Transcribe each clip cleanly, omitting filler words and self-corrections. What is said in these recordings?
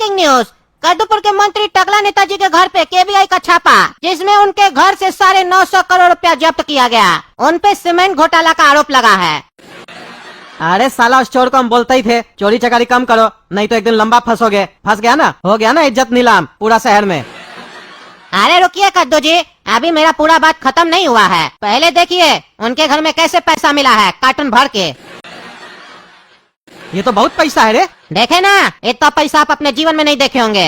Breaking news, कद्दूपुर के मंत्री टकला नेताजी के घर पे केबीआई का छापा, जिसमें उनके घर से 950 करोड़ रुपया जब्त किया गया। उन पे सीमेंट घोटाला का आरोप लगा है। अरे साला, उस चोर को हम बोलते ही थे चोरी चकारी कम करो, नहीं तो एक दिन लंबा फंसोगे। फंस गया ना, हो गया ना इज्जत नीलाम पूरा शहर में। अरे रुकिए कद्दू जी, अभी मेरा पूरा बात खत्म नहीं हुआ है। पहले देखिए उनके घर में कैसे पैसा मिला है, कार्टून भर के। ये तो बहुत पैसा है रे। देखे ना, इतना पैसा आप अपने जीवन में नहीं देखे होंगे।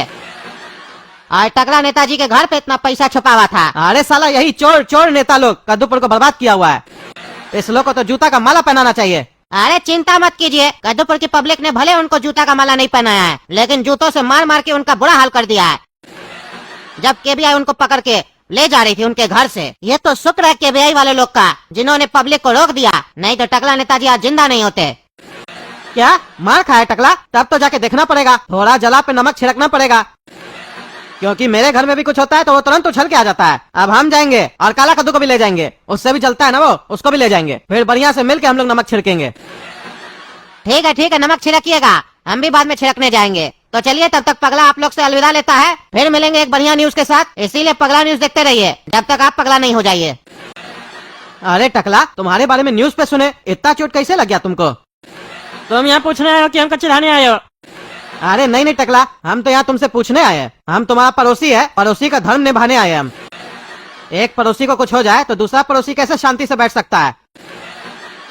और टकला नेताजी के घर पे इतना पैसा छुपा हुआ था। अरे साला, यही चोर चोर नेता लोग कद्दूपुर को बर्बाद किया हुआ है। इस लोग को तो जूता का माला पहनाना चाहिए। अरे चिंता मत कीजिए, कद्दूपुर की पब्लिक ने भले उनको जूता का माला नहीं पहनाया है, लेकिन जूतों से मार मार के उनका बुरा हाल कर दिया है। जब केबीआई उनको पकड़ के ले जा रही थी उनके घर से, ये तो शुक्र है केबीआई वाले लोग का, जिन्होंने पब्लिक को रोक दिया, नहीं तो टकला नेताजी आज जिंदा नहीं होते। क्या मार खाया टकला? तब तो जाके देखना पड़ेगा, थोड़ा जला पे नमक छिड़कना पड़ेगा, क्योंकि मेरे घर में भी कुछ होता है तो वो तुरंत उछल के आ जाता है। अब हम जाएंगे और काला कद्दू को भी ले जाएंगे, उससे भी जलता है ना वो, उसको भी ले जाएंगे, फिर बढ़िया से मिलके हम लोग नमक छिड़केंगे। ठीक है, नमक छिड़किएगा, हम भी बाद में छिड़कने जाएंगे। तो चलिए, तब तक पगला आप लोग से अलविदा लेता है, फिर मिलेंगे एक बढ़िया न्यूज के साथ। इसीलिए पगला न्यूज देखते रहिए जब तक आप पगला नहीं हो जाइए। अरे टकला, तुम्हारे बारे में न्यूज पे सुने, इतना चोट कैसे लग गया तुमको? तुम यहाँ पूछ रहे हो कि हमको चिढ़ाने आए हो? अरे नहीं टकला, हम तो यहाँ तुमसे पूछने आए हैं। हम तुम्हारा पड़ोसी है, पड़ोसी का धर्म निभाने आए हैं हम। एक पड़ोसी को कुछ हो जाए तो दूसरा पड़ोसी कैसे शांति से बैठ सकता है?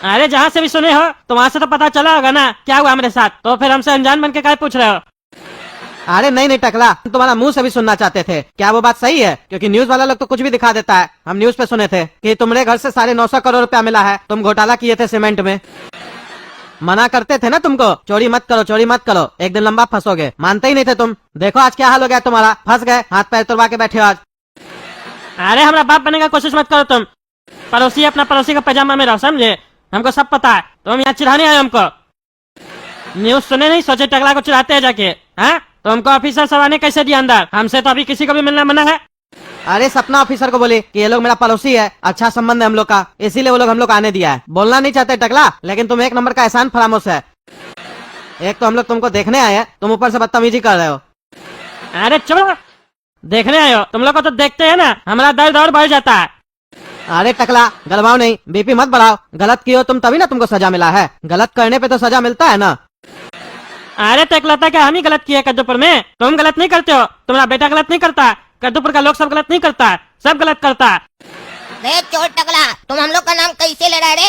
अरे जहाँ से भी सुने हो तो वहाँ से तो पता चला होगा ना क्या हुआ मेरे साथ, तो फिर हमसे अनजान बन के क्या पूछ रहे हो? अरे नहीं टकला, हम तुम्हारा मुंह से भी सुनना चाहते थे, क्या वो बात सही है? क्योंकि न्यूज वाला लोग तो कुछ भी दिखा देता है। हम न्यूज पे सुने थे कि तुम्हारे घर से 950 करोड़ रुपया मिला है, तुम घोटाला किए थे सीमेंट में। मना करते थे ना तुमको, चोरी मत करो चोरी मत करो, एक दिन लंबा फंसोगे, मानते ही नहीं थे तुम। देखो आज क्या हाल हो गया तुम्हारा, फंस गए, हाथ पैर तोड़वा के बैठे हो आज। अरे हमारा बाप बनने का कोशिश मत करो तुम। पड़ोसी अपना पड़ोसी का पैजामा में रहो, समझे? हमको सब पता है, तुम यहाँ चिढ़ाने आए हमको। न्यूज सुने नहीं, सोचे टकला को चिढ़ाते हैं जाके। हाँ, तो हमको ऑफिसर सब आने कैसे दिया अंदर? हमसे तो अभी किसी को भी मिलना मना है। अरे सपना ऑफिसर को बोली कि ये लोग मेरा पड़ोसी है, अच्छा संबंध है हम लोग का, इसीलिए वो लोग हम लोग आने दिया है। बोलना नहीं चाहते टकला, लेकिन तुम एक नंबर का एहसान फरामोश है। एक तो हम लोग तुमको देखने आए हैं, तुम ऊपर से बदतमीजी कर रहे हो। अरे चलो, देखने आए हो? तुम लोग को तो देखते हैं ना हमारा दर्द और बढ़ जाता है। अरे टकला, गलवाओ नहीं, बीपी मत बढ़ाओ। गलत किए हो तुम तभी ना तुमको सजा मिला है, गलत करने पे तो सजा मिलता है ना। अरे तो एक लगता है कि हम ही गलत किए कद्दूपुर में? तुम गलत नहीं करते हो, तुम्हारा बेटा गलत नहीं करता, कद्दूपुर का लोग सब गलत नहीं करता, सब गलत करता। रे चोर टकला, तुम हम लोग का नाम कैसे ले रहे?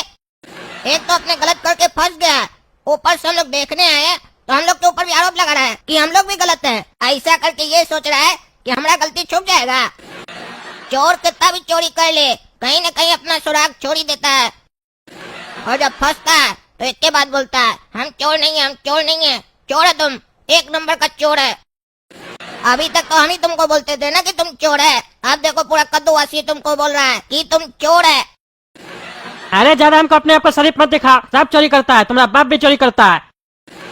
एक तो अपने गलत करके फंस गया, ऊपर से हम लोग देखने आए हैं तो हम लोग के ऊपर भी आरोप लगा रहा है कि हम लोग भी गलत हैं। ऐसा करके ये सोच रहा है कि हमारा गलती छुप जाएगा। चोर कितना भी चोरी कर ले, कहीं न कहीं अपना सुराग छोड़ ही देता है, और जब फंसता है तो एक के बाद बोलता है हम चोर नहीं है, हम चोर नहीं है। चोर है तुम, एक नंबर का चोर है। अभी तक तो हम ही तुमको बोलते थे ना कि तुम चोर है, अब देखो पूरा कद्दूवासी तुमको बोल रहा है कि तुम चोर है। अरे ज्यादा हमको अपने आप को शरीफ मत दिखा, सब चोरी करता है, तुम्हारा बाप भी चोरी करता है।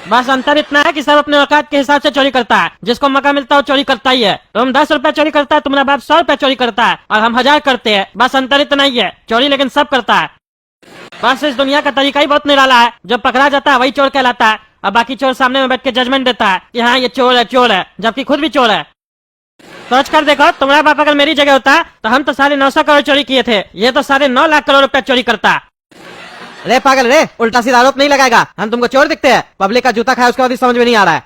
बस अंतर इतना है कि सब अपने औकात के हिसाब से चोरी करता है, जिसको मौका मिलता है वो चोरी करता ही है। तुम 10 रुपया चोरी करता है, तुम्हारा बाप 100 रुपया चोरी करता है, और हम 1000 करते हैं। बस अंतर इतना ही है, चोरी लेकिन सब करता है। बस इस दुनिया का तरीका ही बहुत निराला है, जो पकड़ा जाता है वही चोर कहलाता है, और बाकी चोर सामने में बैठ के जजमेंट देता है कि हाँ ये चोर है, जबकि खुद भी चोर है। सोच कर देखो, तुम्हारा बाप अगर मेरी जगह होता तो हम तो 950 करोड़ चोरी किए थे, ये तो 9.5 लाख करोड़ रुपया चोरी करता। रे पागल रे, उल्टा सीधा आरोप नहीं लगाएगा, हम तुमको चोर दिखते हैं? पब्लिक का जूता खाया उसके बाद समझ में नहीं आ रहा है।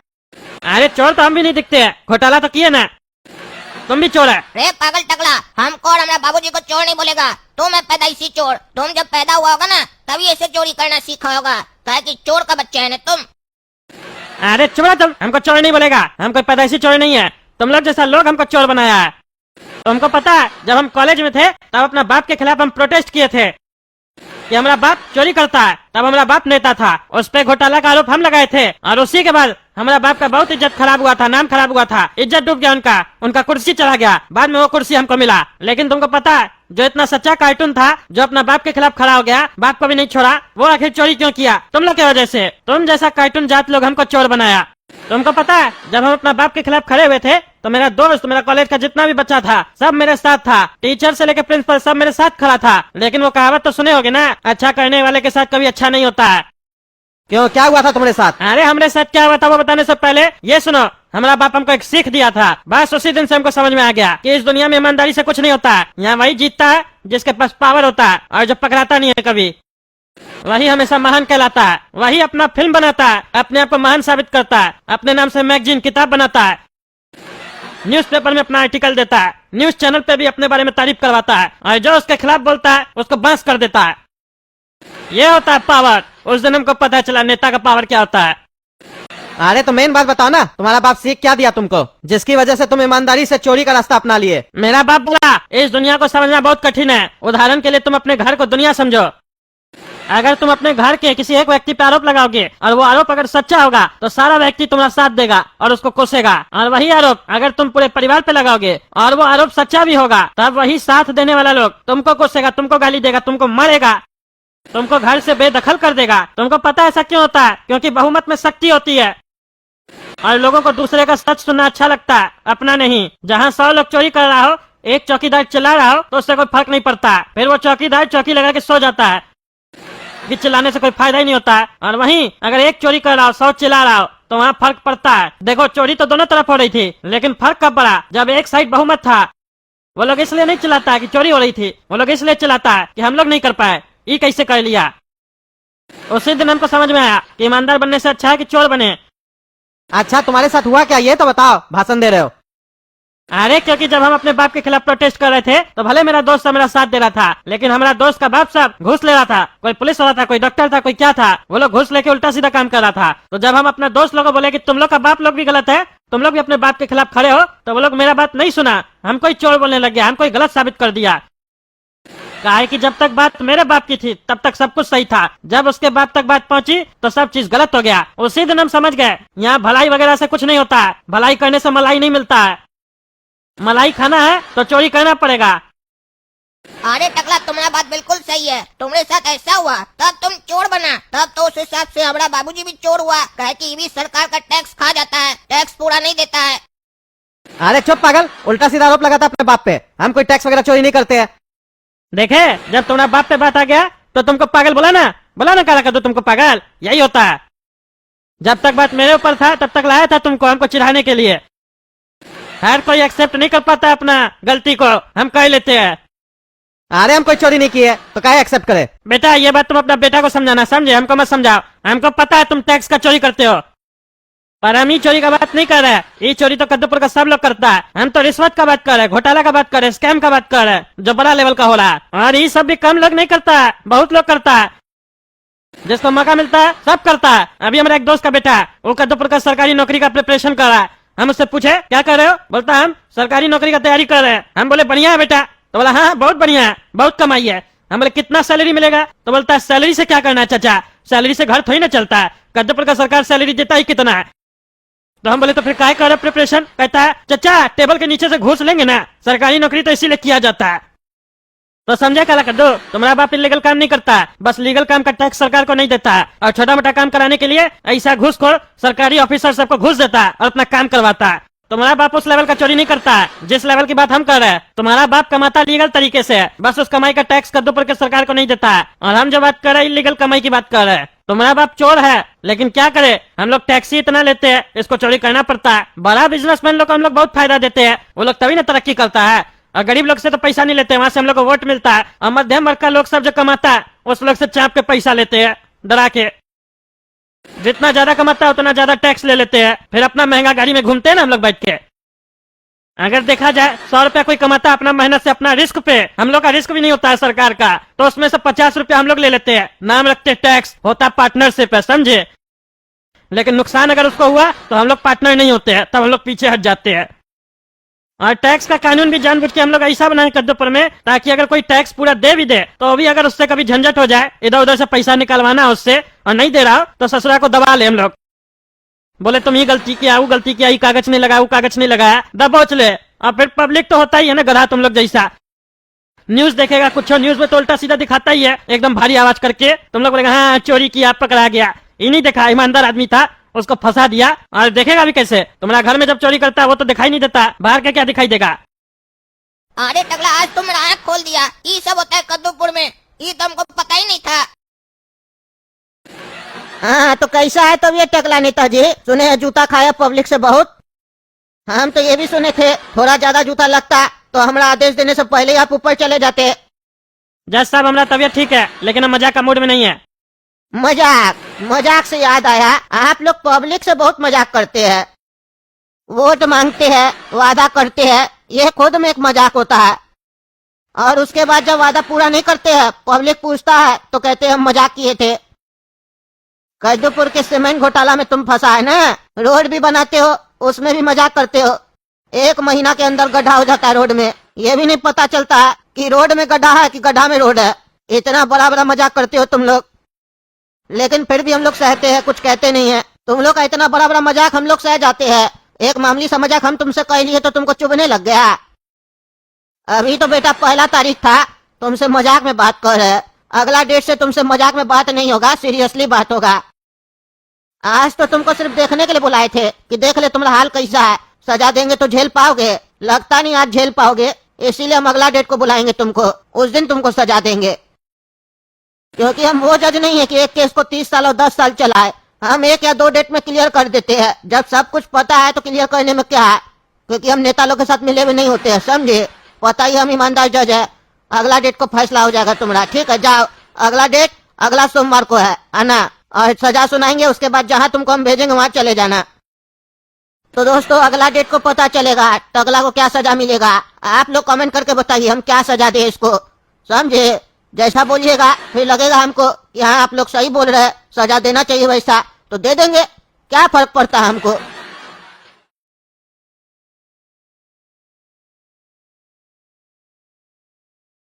अरे चोर तो हम भी नहीं दिखते हैं, घोटाला तो किए ना, तुम भी चोर है। रे पागल टकला, हमको और हमारे बाबूजी को चोर नहीं बोलेगा, तुम है पैदाइशी चोर। तुम जब पैदा हुआ होगा ना तभी ऐसे चोरी करना सीखा होगा, क्या कि चोर का बच्चा है ना तुम। अरे चुप रहो तुम, हमको चोर नहीं बोलेगा, हम कोई पैदाइशी चोर नहीं है, तुम लोग जैसा लोग हमको चोर बनाया है। तुमको पता है जब हम कॉलेज में थे तब अपना बाप के खिलाफ हम प्रोटेस्ट किए थे कि हमारा बाप चोरी करता है, तब हमारा बाप नेता था, उस पे घोटाला का आरोप हम लगाए थे, और उसी के बाद हमारा बाप का बहुत इज्जत खराब हुआ था, नाम खराब हुआ था, इज्जत डूब गया उनका कुर्सी चला गया, बाद में वो कुर्सी हमको मिला। लेकिन तुमको पता है जो इतना सच्चा कार्टून था, जो अपना बाप के खिलाफ खड़ा हो गया, बाप को भी नहीं छोड़ा, वो आखिर चोरी क्यों किया? तुम लोग की वजह से। तुम जैसा कार्टून जात लोग हमको चोर बनाया। तुमको पता है जब हम अपना बाप के खिलाफ खड़े हुए थे तो मेरा दोस्त, मेरा कॉलेज का जितना भी बच्चा था सब मेरे साथ था, टीचर से लेकर प्रिंसिपल सब मेरे साथ खड़ा था। लेकिन वो कहावत तो सुने होगे ना, अच्छा करने वाले के साथ कभी अच्छा नहीं होता है। क्यों, क्या हुआ था तुम्हारे साथ? अरे हमारे साथ क्या हुआ था वो बताने से पहले ये सुनो हमारा बाप हमको एक सीख दिया था, बस उसी दिन से हमको समझ में आ गया कि इस दुनिया में ईमानदारी से कुछ नहीं होता है। यहाँ वही जीतता है जिसके पास पावर होता है, और जो पकड़ाता नहीं है कभी, वही हमेशा महान कहलाता है। वही अपना फिल्म बनाता है, अपने आप को महान साबित करता है, अपने नाम से मैगजीन किताब बनाता है, न्यूज़पेपर में अपना आर्टिकल देता है, न्यूज चैनल पे भी अपने बारे में तारीफ करवाता है, और जो उसके खिलाफ बोलता है उसको बांस कर देता है। ये होता है पावर। उस दिन हमको पता चला नेता का पावर क्या होता है। अरे तो मेन बात बताओ ना, तुम्हारा बाप सीख क्या दिया तुमको, जिसकी वजह से तुम ईमानदारी से चोरी का रास्ता अपना लिए? मेरा बाप बोला इस दुनिया को समझना बहुत कठिन है। उदाहरण के लिए तुम अपने घर को दुनिया समझो। अगर तुम अपने घर के किसी एक व्यक्ति पे आरोप लगाओगे और वो आरोप अगर सच्चा होगा तो सारा व्यक्ति तुम्हारा साथ देगा और उसको कोसेगा, और वही आरोप अगर तुम पूरे परिवार पे लगाओगे और वो आरोप सच्चा भी होगा, तब वही साथ देने वाला लोग तुमको कोसेगा, तुमको गाली देगा, तुमको मारेगा, तुमको घर से बेदखल कर देगा। तुमको पता है ऐसा क्यों होता है? क्योंकि बहुमत में शक्ति होती है और लोगों को दूसरे का सच सुनना अच्छा लगता है, अपना नहीं। जहाँ 100 लोग चोरी कर रहा हो, एक चौकीदार चिल्ला रहा हो तो उससे कोई फर्क नहीं पड़ता, फिर वो चौकीदार चौकी लगा के सो जाता है कि चिल्लाने से कोई फायदा ही नहीं होता है। और वहीं अगर एक चोरी कर रहा हो, 100 चिल्ला रहा हो, तो वहाँ फर्क पड़ता है। देखो चोरी तो दोनों तरफ हो रही थी, लेकिन फर्क कब पड़ा? जब एक साइड बहुमत था। वो लोग इसलिए नहीं चिल्लाता है कि चोरी हो रही थी, वो लोग इसलिए चिल्लाता है कि हम लोग नहीं कर पाए, ये कैसे कर लिया। उसी दिन हमको समझ में आया कि ईमानदार बनने से अच्छा है कि चोर बने। अच्छा तुम्हारे साथ हुआ क्या, ये तो बताओ, भाषण दे रहे हो? अरे क्योंकि जब हम अपने बाप के खिलाफ प्रोटेस्ट कर रहे थे तो भले मेरा दोस्त सब मेरा साथ दे रहा था, लेकिन हमारा दोस्त का बाप सब घूस ले रहा था। कोई पुलिस वाला था, कोई डॉक्टर था, कोई क्या था, वो लोग घूस लेके उल्टा सीधा काम कर रहा था। तो जब हम अपने दोस्त लोगों को बोले कि तुम लोग का बाप लोग भी गलत है, तुम लोग भी अपने बाप के खिलाफ खड़े हो, तो वो लोग मेरा बात नहीं सुना, हमको ही चोर बोलने लग गया, हमको ही गलत साबित कर दिया। कहा कि जब तक बात मेरे बाप की थी तब तक सब कुछ सही था, जब उसके बाप तक बात पहुंची तो सब चीज गलत हो गया। उसी दिन हम समझ गए यहाँ भलाई वगैरह से कुछ नहीं होता है, भलाई करने से मलाई नहीं मिलता है, मलाई खाना है तो चोरी करना पड़ेगा। अरे टकला तुम्हारा बात बिल्कुल सही है, तुम्हारे साथ ऐसा हुआ तब तुम चोर बना, तब तो उस हिसाब से हमारा बाबूजी भी चोर हुआ, कहे कि ये भी सरकार का टैक्स खा जाता है, टैक्स पूरा नहीं देता है। अरे चुप पागल, उल्टा सीधा आरोप लगाता अपने बाप पे। हम कोई टैक्स वगैरह चोरी नहीं करते हैं। देखे जब तुम्हारा बाप पे बात आ गया तो तुमको पागल बोला ना काला कर दो तुमको पागल, यही होता है। जब तक बात मेरे ऊपर था तब तक लाया था तुमको, हमको चिढ़ाने के लिए। हर कोई एक्सेप्ट नहीं कर पाता अपना गलती को, हम कह लेते हैं। अरे हम कोई चोरी नहीं की है तो काहे एक्सेप्ट करे? बेटा ये बात तुम अपना बेटा को समझाना, समझे? हमको मत समझाओ। हमको पता है तुम टैक्स का चोरी करते हो, पर हम ये चोरी का बात नहीं कर रहे हैं। ये चोरी तो कद्दूपुर का सब लोग करता है। हम तो रिश्वत का बात कर रहे हैं, घोटाला का बात कर रहे हैं, स्कैम का बात कर रहे हैं, जो बड़ा लेवल का हो रहा है। और ये सब भी कम लोग नहीं करता है, बहुत लोग करता है। जिसको मौका मिलता है सब करता है। अभी हमारा एक दोस्त का बेटा है, वो कद्दूपुर का सरकारी नौकरी का प्रिपरेशन कर रहा है। हम उससे पूछे क्या कर रहे हो, बोलता हम सरकारी नौकरी का तैयारी कर रहे हैं। हम बोले बढ़िया है बेटा, तो बोला हाँ बहुत बढ़िया है, बहुत कमाई है। हम बोले कितना सैलरी मिलेगा, तो बोलता है सैलरी से क्या करना है चाचा, सैलरी से घर थोड़ी ना चलता है, कद्दूपुर का सरकार सैलरी देता ही कितना है। तो हम बोले तो फिर काय कर रहे प्रिपरेशन? कहता है चाचा टेबल के नीचे से घूस लेंगे ना, सरकारी नौकरी तो इसीलिए किया जाता है। तो समझे काला कद्दू, तुम्हारा बाप इलीगल काम नहीं करता है, बस लीगल काम का टैक्स सरकार को नहीं देता है, और छोटा मोटा काम कराने के लिए ऐसा घूसखोर सरकारी ऑफिसर सबको घूस देता है और अपना काम करवाता है। तुम्हारा बाप उस लेवल का चोरी नहीं करता है जिस लेवल की बात हम कर रहे हैं। तुम्हारा बाप कमाता लीगल तरीके से है, बस उस कमाई का टैक्स कद्दूपुर के सरकार को नहीं देता है। और हम जो बात कर रहे हैं इलीगल कमाई की बात कर रहे हैं। तुम्हारा बाप चोर है, लेकिन क्या करे, हम लोग टैक्स ही इतना लेते हैं, इसको चोरी करना पड़ता है। बड़ा बिजनेसमैन लोग को हम लोग बहुत फायदा देते हैं, वो लोग तभी ना तरक्की करता है। और गरीब लोग से तो पैसा नहीं लेते, वहाँ से हम लोग को वोट मिलता है। और मध्यम वर्ग का लोग सब जो कमाता है उस लोग से चाप के पैसा लेते हैं, डरा के। जितना ज्यादा कमाता है उतना ज्यादा टैक्स ले लेते हैं, फिर अपना महंगा गाड़ी में घूमते हैं ना हम लोग बैठ के। अगर देखा जाए 100 रुपया कोई कमाता है अपना मेहनत से, अपना रिस्क पे, हम लोग का रिस्क भी नहीं होता है सरकार का, तो उसमें से 50 रुपया हम लोग ले लेते हैं, नाम रखते टैक्स, होता पार्टनरशिप है, समझे? लेकिन नुकसान अगर उसको हुआ तो हम लोग पार्टनर नहीं होते हैं, तब हम लोग पीछे हट जाते हैं। और टैक्स का कानून भी जानबूझ के हम लोग ऐसा बनाए कद्दूपुर में, ताकि अगर कोई टैक्स पूरा दे भी दे तो भी अगर उससे कभी झंझट हो जाए, इधर उधर से पैसा निकलवाना उससे, और नहीं दे रहा हो तो ससुरा को दबा ले हम लोग। बोले तुम ये गलती किया, वो गलती किया, ये कागज नहीं लगाया, वो कागज नहीं लगाया, दबोच ले। और फिर पब्लिक तो होता ही है ना गधा तुम लोग जैसा, न्यूज देखेगा कुछ, न्यूज में तो उल्टा सीधा दिखाता ही है, एकदम भारी आवाज करके। तुम लोग बोलेगा हाँ चोरी किया, पकड़ा गया। ये नहीं देखा ईमानदार आदमी था, उसको फंसा दिया। और देखेगा भी कैसे, तुम्हारा घर में जब चोरी करता है वो तो दिखाई नहीं देता, बाहर के क्या दिखाई देगा। अरे टकला आज तुम मेरा आँख खोल दिया, ये सब होता है कद्दूपुर में, ये तो हमको पता ही नहीं था। हाँ तो कैसा है तब ये टकला नेताजी, सुने हैं जूता खाया पब्लिक से बहुत। हम तो ये भी सुने थे थोड़ा ज्यादा जूता लगता तो हमारा आदेश देने से पहले ही आप ऊपर चले जाते। जज साहब हमारा तबीयत ठीक है, लेकिन हम मजाक का मूड में नहीं है। मजाक? मजाक से याद आया, आप लोग पब्लिक से बहुत मजाक करते हैं, वोट मांगते हैं, वादा करते हैं, ये खुद में एक मजाक होता है। और उसके बाद जब वादा पूरा नहीं करते हैं, पब्लिक पूछता है तो कहते हैं हम मजाक किए थे। कद्दूपुर के सीमेंट घोटाला में तुम फंसा है ना, रोड भी बनाते हो उसमें भी मजाक करते हो। 1 महीना के अंदर गड्ढा हो जाता है रोड में, ये भी नहीं पता चलता है कि रोड में गड्ढा है कि गड्ढा में रोड है। इतना बड़ा बड़ा मजाक करते हो तुम लोग, लेकिन फिर भी हम लोग सहते हैं, कुछ कहते नहीं है। तुम लोग का इतना बड़ा बड़ा मजाक हम लोग सह जाते हैं। एक मामूली सा मजाक हम तुमसे कह लिए तो तुमको चुभने लग गया। अभी तो बेटा 1 तारीख था, तुमसे मजाक में बात कर रहे हैं। अगला डेट से तुमसे मजाक में बात नहीं होगा, सीरियसली बात होगा। आज तो तुमको सिर्फ देखने के लिए बुलाए थे कि देख ले तुम्हारा हाल कैसा है, सजा देंगे तो झेल पाओगे। लगता नहीं आज झेल पाओगे, इसीलिए हम अगला डेट को बुलाएंगे तुमको, उस दिन तुमको सजा देंगे। क्योंकि हम वो जज नहीं है कि एक केस को 30 साल और 10 साल चलाए। हम 1 या 2 डेट में क्लियर कर देते हैं। जब सब कुछ पता है तो क्लियर करने में क्या है, क्योंकि हम नेता लोग के साथ मिले हुए नहीं होते हैं, समझे। पता ही हम ईमानदार जज है। अगला डेट को फैसला हो जाएगा तुम्हारा, ठीक है। जाओ, अगला डेट अगला सोमवार को है आना, और सजा सुनाएंगे। उसके बाद जहाँ तुमको हम भेजेंगे वहाँ चले जाना। तो दोस्तों अगला डेट को पता चलेगा तो अगला को क्या सजा मिलेगा। आप लोग कमेंट करके बताइए हम क्या सजा दे इसको, समझे। जैसा बोलिएगा फिर लगेगा हमको यहाँ आप लोग सही बोल रहे हैं, सजा देना चाहिए वैसा तो दे देंगे, क्या फर्क पड़ता है हमको।